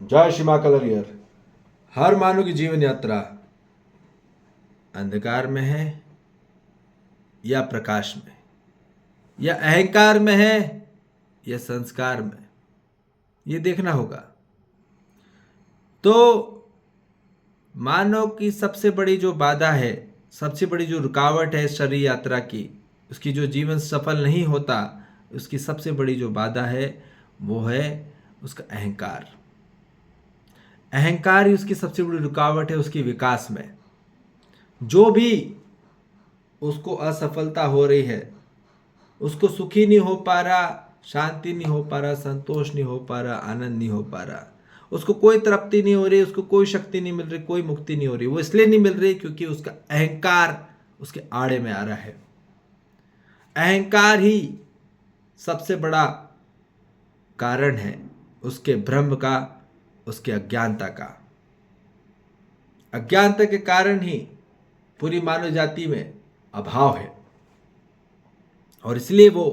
जय श्री मां कलरियर। हर मानव की जीवन यात्रा अंधकार में है या प्रकाश में, या अहंकार में है या संस्कार में, ये देखना होगा। तो मानव की सबसे बड़ी जो बाधा है, सबसे बड़ी जो रुकावट है शरीर यात्रा की, उसकी जो जीवन सफल नहीं होता, उसकी सबसे बड़ी जो बाधा है वो है उसका अहंकार। अहंकार ही उसकी सबसे बड़ी रुकावट है उसके विकास में। जो भी उसको असफलता हो रही है, उसको सुखी नहीं हो पा रहा, शांति नहीं हो पा रहा, संतोष नहीं हो पा रहा, आनंद नहीं हो पा रहा, उसको कोई तृप्ति नहीं हो रही, उसको कोई शक्ति नहीं मिल रही, कोई मुक्ति नहीं हो रही, वो इसलिए नहीं मिल रही क्योंकि उसका अहंकार उसके आड़े में आ रहा है। अहंकार ही सबसे बड़ा कारण है उसके भ्रम का, उसके अज्ञानता का। अज्ञानता के कारण ही पूरी मानव जाति में अभाव है और इसलिए वो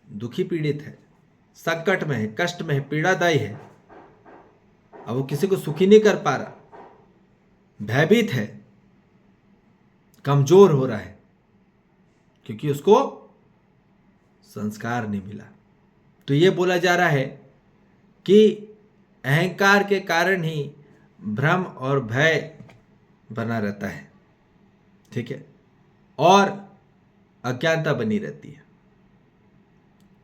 दुखी पीड़ित है, संकट में है, कष्ट में है, पीड़ादायी है। अब वो किसी को सुखी नहीं कर पा रहा, भयभीत है, कमजोर हो रहा है क्योंकि उसको संस्कार नहीं मिला। तो ये बोला जा रहा है कि अहंकार के कारण ही भ्रम और भय बना रहता है, ठीक है, और अज्ञानता बनी रहती है।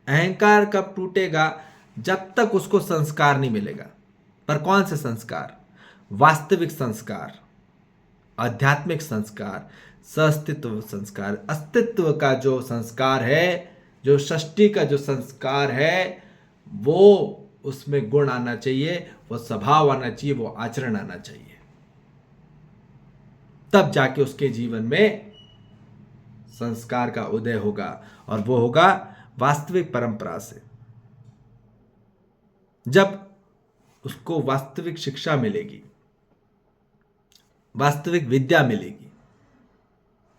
अहंकार कब टूटेगा? जब तक उसको संस्कार नहीं मिलेगा। पर कौन से संस्कार? वास्तविक संस्कार, आध्यात्मिक संस्कार, सअस्तित्व संस्कार, अस्तित्व का जो संस्कार है, जो सृष्टि का जो संस्कार है, वो उसमें गुण आना चाहिए, वो स्वभाव आना चाहिए, वो आचरण आना चाहिए। तब जाके उसके जीवन में संस्कार का उदय होगा और वो होगा वास्तविक परंपरा से। जब उसको वास्तविक शिक्षा मिलेगी, वास्तविक विद्या मिलेगी,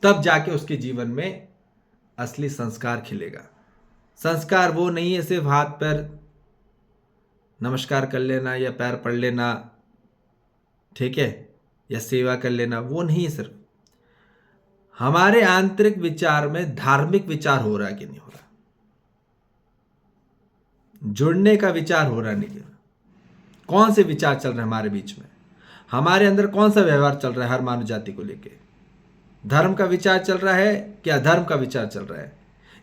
तब जाके उसके जीवन में असली संस्कार खिलेगा। संस्कार वो नहीं है सिर्फ हाथ पैर नमस्कार कर लेना या पैर पढ़ लेना, ठीक है, या सेवा कर लेना, वो नहीं है। सिर्फ हमारे आंतरिक विचार में धार्मिक विचार हो रहा है कि नहीं हो रहा, जुड़ने का विचार हो रहा नहीं, कौन से विचार चल रहे हैं हमारे बीच में, हमारे अंदर कौन सा व्यवहार चल रहा है हर मानव जाति को लेके। धर्म का विचार चल रहा है कि अधर्म का विचार चल रहा है,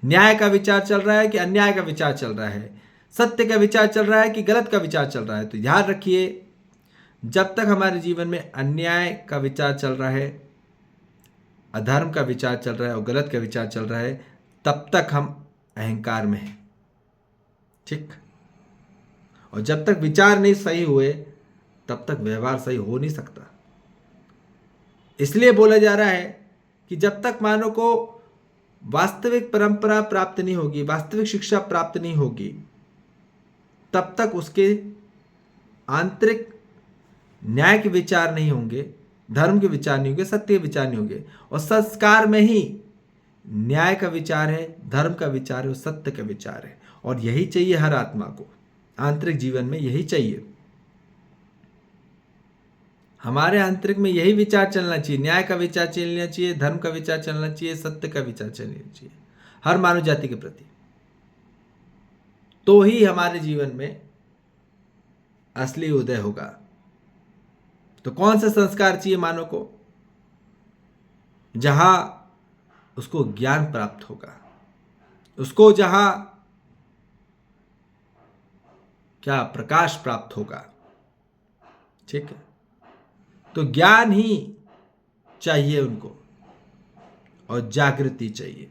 न्याय का विचार चल रहा है कि अन्याय का विचार चल रहा है, सत्य का विचार चल रहा है कि गलत का विचार चल रहा है। तो ध्यान रखिए, जब तक हमारे जीवन में अन्याय का विचार चल रहा है, अधर्म का विचार चल रहा है और गलत का विचार चल रहा है, तब तक हम अहंकार में हैं, ठीक। और जब तक विचार नहीं सही हुए तब तक व्यवहार सही हो नहीं सकता। इसलिए बोला जा रहा है कि जब तक मानव को वास्तविक परंपरा प्राप्त नहीं होगी, वास्तविक शिक्षा प्राप्त नहीं होगी, तब तक उसके आंतरिक न्याय के विचार नहीं होंगे, धर्म के विचार नहीं होंगे, सत्य के विचार नहीं होंगे। और संस्कार में ही न्याय का विचार है, धर्म का विचार है और सत्य का विचार है। और यही चाहिए हर आत्मा को, आंतरिक जीवन में यही चाहिए। हमारे आंतरिक में यही विचार चलना चाहिए, न्याय का विचार चलना चाहिए, धर्म का विचार चलना चाहिए, सत्य का विचार चलना चाहिए हर मानव जाति के प्रति। तो ही हमारे जीवन में असली उदय होगा। तो कौन सा संस्कार चाहिए मानव को? जहां उसको ज्ञान प्राप्त होगा, उसको जहां क्या प्रकाश प्राप्त होगा, ठीक है। तो ज्ञान ही चाहिए उनको और जागृति चाहिए,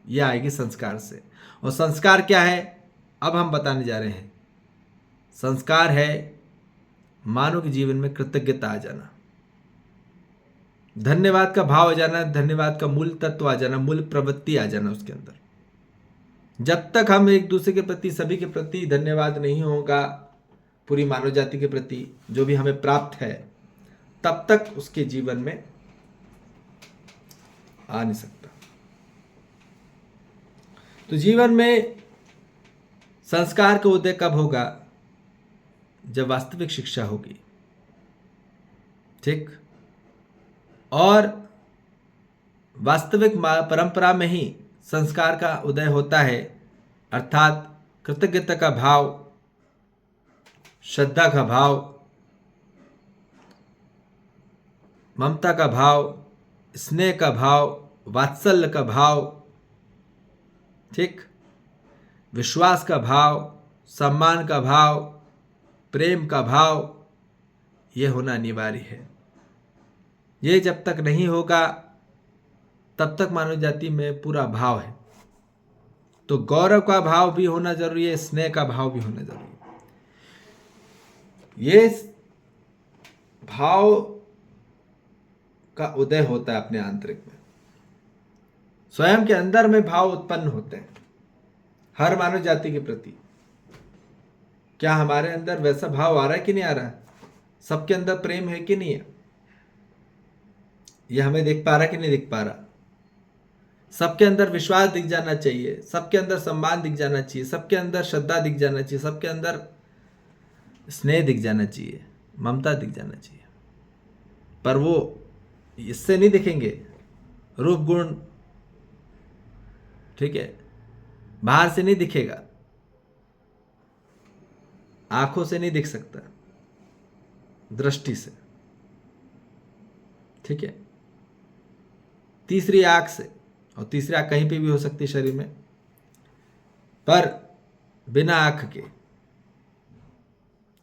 यह आएगी संस्कार से। और संस्कार क्या है अब हम बताने जा रहे हैं। संस्कार है मानव के जीवन में कृतज्ञता आ जाना, धन्यवाद का भाव आ जाना, धन्यवाद का मूल तत्व आ जाना, मूल प्रवृत्ति आ जाना उसके अंदर। जब तक हम एक दूसरे के प्रति, सभी के प्रति धन्यवाद नहीं होगा, पूरी मानव जाति के प्रति जो भी हमें प्राप्त है, तब तक उसके जीवन में आ नहीं सकता। तो जीवन में संस्कार का उदय कब होगा? जब वास्तविक शिक्षा होगी। ठीक, और वास्तविक परंपरा में ही संस्कार का उदय होता है, अर्थात कृतज्ञता का भाव, श्रद्धा का भाव, ममता का भाव, स्नेह का भाव, वात्सल्य का भाव, ठीक, विश्वास का भाव, सम्मान का भाव, प्रेम का भाव, ये होना अनिवार्य है। ये जब तक नहीं होगा तब तक मानव जाति में पूरा भाव है। तो गौरव का भाव भी होना जरूरी है, स्नेह का भाव भी होना जरूरी है। ये भाव का उदय होता है अपने आंतरिक में, स्वयं के अंदर में भाव उत्पन्न होते हैं हर मानव जाति के प्रति। क्या हमारे अंदर वैसा भाव आ रहा है कि नहीं आ रहा है? सबके अंदर प्रेम है कि नहीं है? यह हमें दिख पा रहा कि नहीं दिख पा रहा? सबके अंदर विश्वास दिख जाना चाहिए, सबके अंदर सम्मान दिख जाना चाहिए, सबके अंदर श्रद्धा दिख जाना चाहिए, सबके अंदर स्नेह दिख जाना चाहिए, ममता दिख जाना चाहिए। पर वो इससे नहीं दिखेंगे, रूप गुण, ठीक है, बाहर से नहीं दिखेगा, आंखों से नहीं दिख सकता, दृष्टि से, ठीक है, तीसरी आंख से, और तीसरी आंख कहीं पे भी हो सकती है शरीर में, पर बिना आंख के,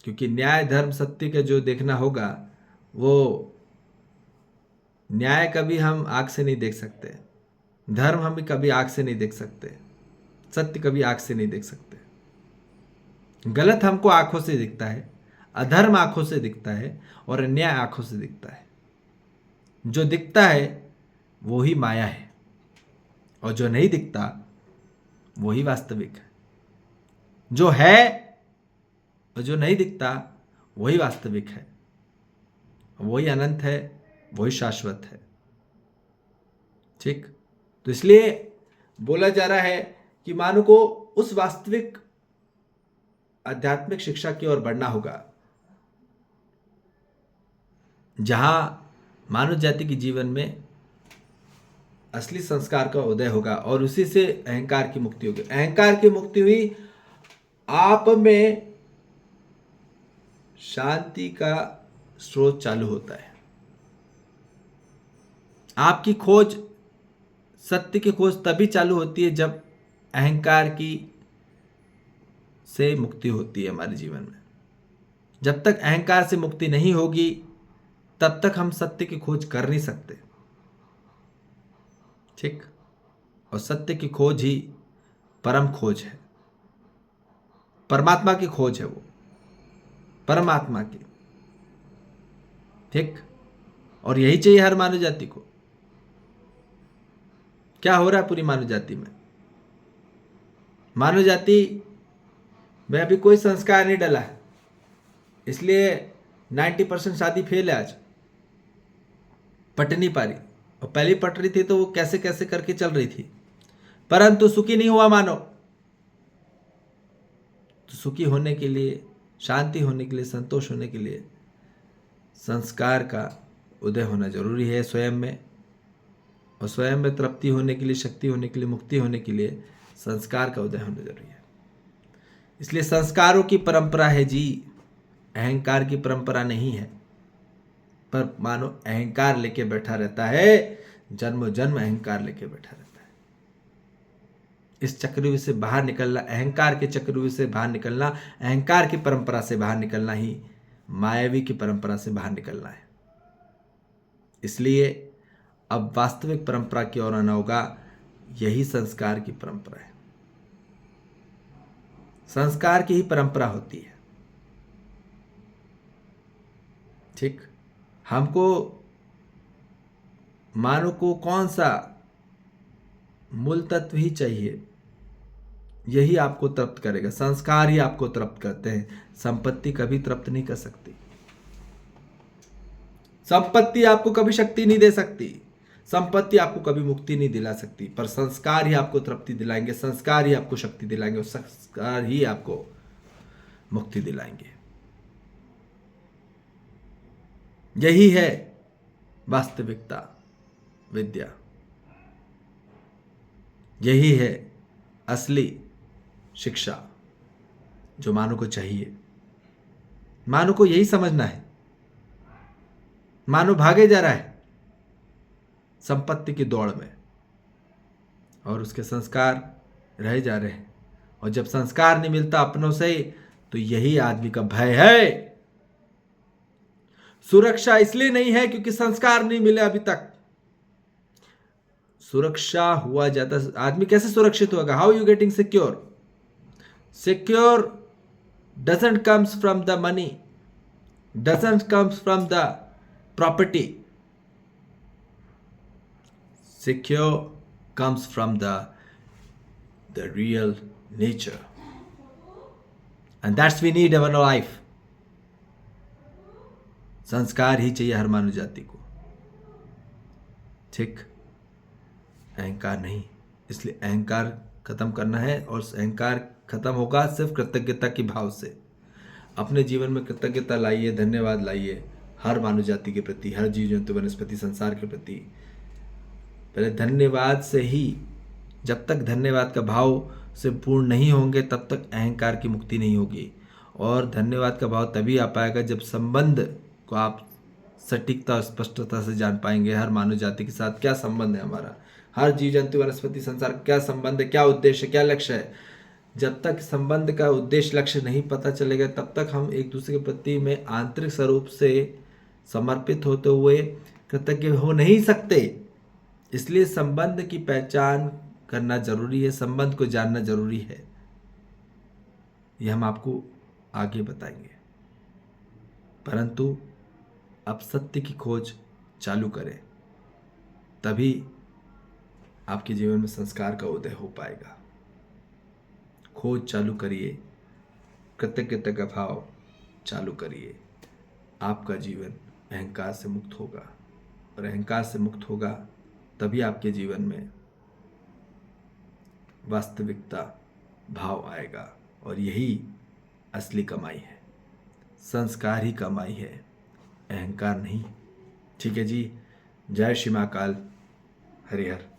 क्योंकि न्याय धर्म सत्य के जो देखना होगा वो न्याय कभी हम आंख से नहीं देख सकते, धर्म हम भी कभी आंख से नहीं देख सकते, सत्य कभी आंख से नहीं देख सकते। गलत हमको आंखों से दिखता है, अधर्म आंखों से दिखता है, और अन्याय आंखों से दिखता है। जो दिखता है वो ही माया है, और जो नहीं दिखता वो ही वास्तविक है। जो है और जो नहीं दिखता वही वास्तविक है, वही अनंत है, वही शाश्वत है। ठीक, तो इसलिए बोला जा रहा है कि मानव को उस वास्तविक आध्यात्मिक शिक्षा की ओर बढ़ना होगा जहां मानव जाति के जीवन में असली संस्कार का उदय होगा, और उसी से अहंकार की मुक्ति होगी। अहंकार की मुक्ति हुई, आप में शांति का स्रोत चालू होता है। आपकी खोज, सत्य की खोज तभी चालू होती है जब अहंकार की से मुक्ति होती है हमारे जीवन में। जब तक अहंकार से मुक्ति नहीं होगी तब तक हम सत्य की खोज कर नहीं सकते। ठीक, और सत्य की खोज ही परम खोज है, परमात्मा की खोज है, वो परमात्मा की। ठीक, और यही चाहिए हर मानव जाति को। क्या हो रहा है पूरी मानव जाति में? मानव जाति में अभी कोई संस्कार नहीं डला है, इसलिए 90% शादी फेल है आज, पट नहीं पा रही। और पहली पट रही थी तो वो कैसे कैसे करके चल रही थी, परंतु सुखी नहीं हुआ मानव। तो सुखी होने के लिए, शांति होने के लिए, संतोष होने के लिए संस्कार का उदय होना जरूरी है स्वयं में, और स्वयं में तृप्ति होने के लिए, शक्ति होने के लिए, मुक्ति होने के लिए संस्कार का उदय होना जरूरी है। इसलिए संस्कारों की परंपरा है जी, अहंकार की परंपरा नहीं है। पर मानो अहंकार लेके बैठा रहता है, जन्म जन्म अहंकार लेके बैठा रहता है। इस चक्रव्यूह से बाहर निकलना, अहंकार के चक्रव्यूह से बाहर निकलना, अहंकार की परंपरा से बाहर निकलना ही मायावी की परंपरा से बाहर निकलना है। इसलिए अब वास्तविक परंपरा की ओर आना होगा। यही संस्कार की परंपरा है, संस्कार की ही परंपरा होती है। ठीक, हमको मानव को कौन सा मूल तत्व ही चाहिए, यही आपको तृप्त करेगा। संस्कार ही आपको तृप्त करते हैं, संपत्ति कभी तृप्त नहीं कर सकती। संपत्ति आपको कभी शक्ति नहीं दे सकती, संपत्ति आपको कभी मुक्ति नहीं दिला सकती, पर संस्कार ही आपको तृप्ति दिलाएंगे, संस्कार ही आपको शक्ति दिलाएंगे, और संस्कार ही आपको मुक्ति दिलाएंगे। यही है वास्तविकता विद्या, यही है असली शिक्षा जो मानव को चाहिए। मानव को यही समझना है। मानव भागे जा रहा है संपत्ति की दौड़ में और उसके संस्कार रह जा रहे हैं, और जब संस्कार नहीं मिलता अपनों से तो यही आदमी का भय है। सुरक्षा इसलिए नहीं है क्योंकि संस्कार नहीं मिले अभी तक। सुरक्षा हुआ जाता, आदमी कैसे सुरक्षित होगा? How you getting secure? Secure doesn't comes from the money, doesn't comes from the property. Secure comes from the real nature, and that's we need in our life. संस्कार ही चाहिए हर मानव जाति को, ठीक? अहंकार नहीं। इसलिए अहंकार खत्म करना है, और अहंकार खत्म होगा सिर्फ कृतज्ञता की भाव से। अपने जीवन में कृतज्ञता लाइए, धन्यवाद लाइए हर मानव जाति के प्रति, हर जीव जंतु वनस्पति संसार के प्रति। पहले धन्यवाद से ही, जब तक धन्यवाद का भाव से पूर्ण नहीं होंगे तब तक अहंकार की मुक्ति नहीं होगी। और धन्यवाद का भाव तभी आ पाएगा जब संबंध को आप सटीकता और स्पष्टता से जान पाएंगे। हर मानव जाति के साथ क्या संबंध है हमारा, हर जीव जंतु वनस्पति संसार क्या संबंध है, क्या उद्देश्य, क्या लक्ष्य है। जब तक संबंध का उद्देश्य लक्ष्य नहीं पता चलेगा तब तक हम एक दूसरे के प्रति में आंतरिक स्वरूप से समर्पित होते हुए कृतज्ञ हो नहीं सकते। इसलिए संबंध की पहचान करना जरूरी है, संबंध को जानना जरूरी है। यह हम आपको आगे बताएंगे, परंतु अब सत्य की खोज चालू करें, तभी आपके जीवन में संस्कार का उदय हो पाएगा। खोज चालू करिए, कृतज्ञता का भाव चालू करिए। आपका जीवन अहंकार से मुक्त होगा, और अहंकार से मुक्त होगा तभी आपके जीवन में वास्तविकता भाव आएगा, और यही असली कमाई है। संस्कार ही कमाई है, अहंकार नहीं। ठीक है जी। जय श्री महाकाल। हरिहर।